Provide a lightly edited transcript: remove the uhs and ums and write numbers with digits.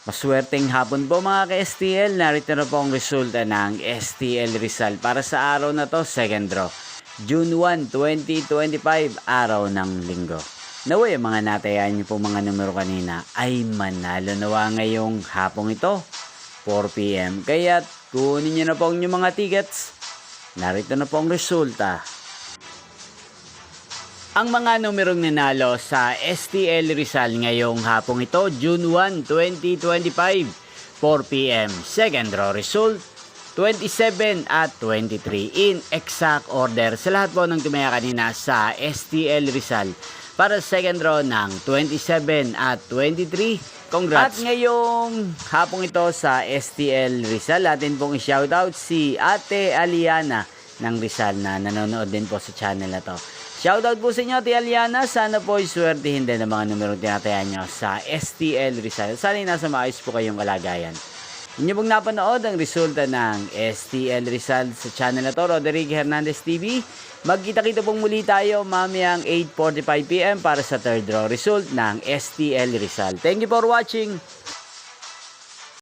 Maswerteng hapon po mga ka-STL, narito na po ang resulta ng STL Rizal para sa araw na to, second draw. June 1, 2025, araw ng linggo. Naway, mga natayaan niyo po mga numero kanina ay manalo nawa ngayong hapong ito, 4 PM. Kaya kunin niyo na po ang inyong mga tickets. Narito na po ang resulta. Ang mga numerong nanalo sa STL Rizal ngayong hapong ito, June 1, 2025, 4 PM. Second draw result, 27 at 23 in exact order sa lahat po ng tumaya kanina sa STL Rizal para sa second draw ng 27 at 23. Congrats! At ngayong hapong ito sa STL Rizal, atin pong i-shoutout si Ate Aliana ng Rizal na nanonood din po sa channel na to. Shoutout po sa inyo, Ate Aliana. Sana po iswertihin din ang mga numerong tinatayan nyo sa STL Rizal. Sana nasa maayos po kayong kalagayan. Inyo pong napanood ang resulta ng STL Rizal sa channel na to, Roderick Hernandez TV. Magkita-kita pong muli tayo mamayang 8:45 PM para sa third draw result ng STL Rizal. Thank you for watching.